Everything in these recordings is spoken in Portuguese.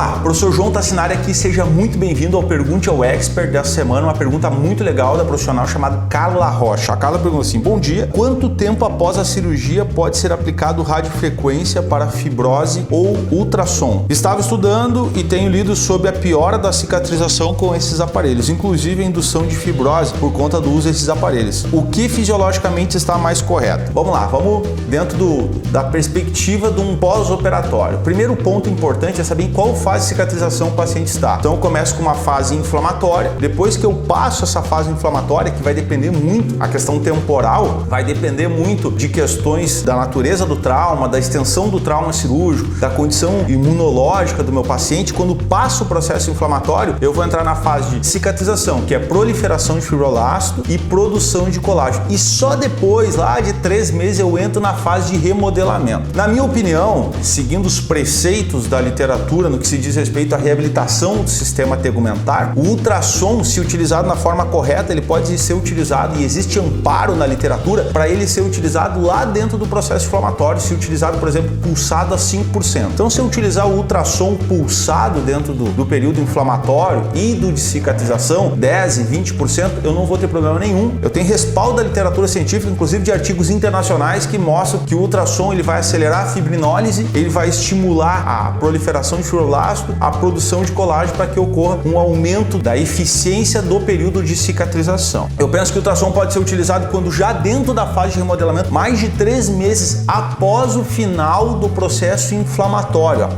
Olá, professor João Tassinari aqui, seja muito bem-vindo ao Pergunte ao Expert dessa semana, uma pergunta muito legal da profissional chamada Carla Rocha. A Carla pergunta assim: bom dia, quanto tempo após a cirurgia pode ser aplicado radiofrequência para fibrose ou ultrassom? Estava estudando e tenho lido sobre a piora da cicatrização com esses aparelhos, inclusive a indução de fibrose por conta do uso desses aparelhos. O que fisiologicamente está mais correto? Vamos lá, vamos dentro da perspectiva de um pós-operatório. Primeiro ponto importante é saber em qual fase de cicatrização o paciente está. Então eu começo com uma fase inflamatória, depois que eu passo essa fase inflamatória, que vai depender muito, a questão temporal vai depender muito de questões da natureza do trauma, da extensão do trauma cirúrgico, da condição imunológica do meu paciente. Quando passo o processo inflamatório, eu vou entrar na fase de cicatrização, que é proliferação de fibroblasto e produção de colágeno. E só depois, lá de 3 meses, eu entro na fase de remodelamento. Na minha opinião, seguindo os preceitos da literatura no que se diz respeito à reabilitação do sistema tegumentar, o ultrassom, se utilizado na forma correta, ele pode ser utilizado, e existe amparo na literatura para ele ser utilizado lá dentro do processo inflamatório, se utilizado, por exemplo, pulsado a 5%. Então, se eu utilizar o ultrassom pulsado dentro do período inflamatório e do de cicatrização, 10% e 20%, eu não vou ter problema nenhum. Eu tenho respaldo da literatura científica, inclusive de artigos internacionais, que mostram que o ultrassom ele vai acelerar a fibrinólise, ele vai estimular a proliferação de fibroblasto, a produção de colágeno, para que ocorra um aumento da eficiência do período de cicatrização. Eu penso que o ultrassom pode ser utilizado quando já dentro da fase de remodelamento, mais de 3 meses após o final do processo inflamatório,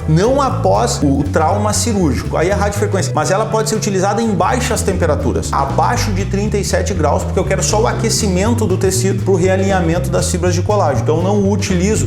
não após o trauma cirúrgico. Aí a radiofrequência, mas ela pode ser utilizada em baixas temperaturas, abaixo de 37 graus, porque eu quero só o aquecimento do tecido para o realinhamento das fibras de colágeno. Então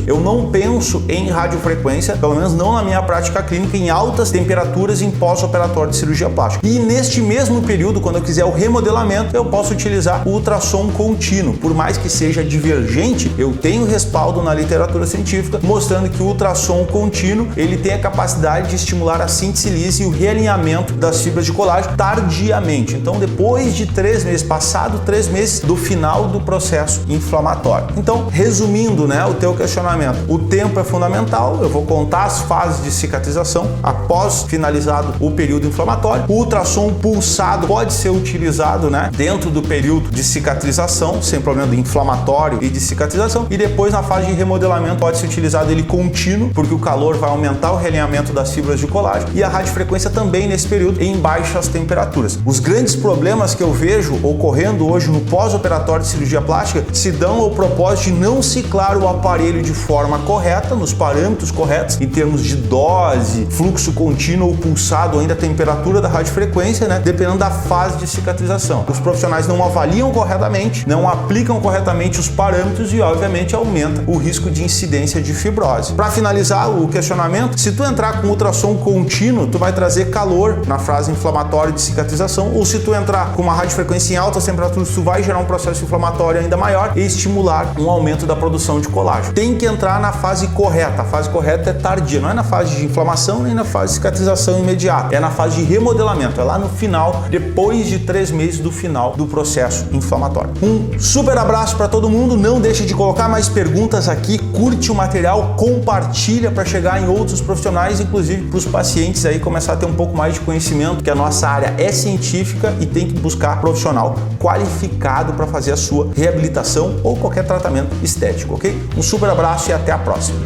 eu não penso em radiofrequência, pelo menos não na minha prática clínica, em altas temperaturas em pós-operatório de cirurgia plástica. E neste mesmo período, quando eu quiser o remodelamento, eu posso utilizar o ultrassom contínuo. Por mais que seja divergente, eu tenho respaldo na literatura científica mostrando que o ultrassom contínuo ele tem a capacidade de estimular a síntese lisa e o realinhamento das fibras de colágeno tardiamente. Então, depois de 3 meses, passado 3 meses do final do processo inflamatório. Então, resumindo, o teu questionamento, o tempo é fundamental. Eu vou contar as fases de cicatrização após finalizado o período inflamatório. O ultrassom pulsado pode ser utilizado, dentro do período de cicatrização, sem problema de inflamatório e de cicatrização. E depois, na fase de remodelamento, pode ser utilizado ele contínuo, porque o calor vai aumentar o realinhamento das fibras de colágeno, e a radiofrequência também nesse período em baixas temperaturas. Os grandes problemas que eu vejo ocorrendo hoje no pós-operatório de cirurgia plástica se dão ao propósito de não ciclar o aparelho de forma correta, nos parâmetros corretos, em termos de dose, fluxo contínuo ou pulsado, ainda a temperatura da radiofrequência, dependendo da fase de cicatrização. Os profissionais não avaliam corretamente, não aplicam corretamente os parâmetros e, obviamente, aumenta o risco de incidência de fibrose. Para finalizar o questionamento, se tu entrar com ultrassom contínuo, tu vai trazer calor na fase inflamatória de cicatrização, ou se tu entrar com uma radiofrequência em altas temperaturas, tu vai gerar um processo inflamatório ainda maior e estimular um aumento da produção de colágeno. Tem que entrar na fase correta. A fase correta é tardia, não é na fase de inflamação nem na fase de cicatrização imediata, é na fase de remodelamento, é lá no final, depois de 3 meses do final do processo inflamatório. Um super abraço para todo mundo, não deixe de colocar mais perguntas aqui, curte o material, compartilha para chegar em outros profissionais, inclusive para os pacientes aí começar a ter um pouco mais de conhecimento, que a nossa área é científica e tem que buscar profissional qualificado para fazer a sua reabilitação ou qualquer tratamento estético, ok? Um super abraço e até a próxima.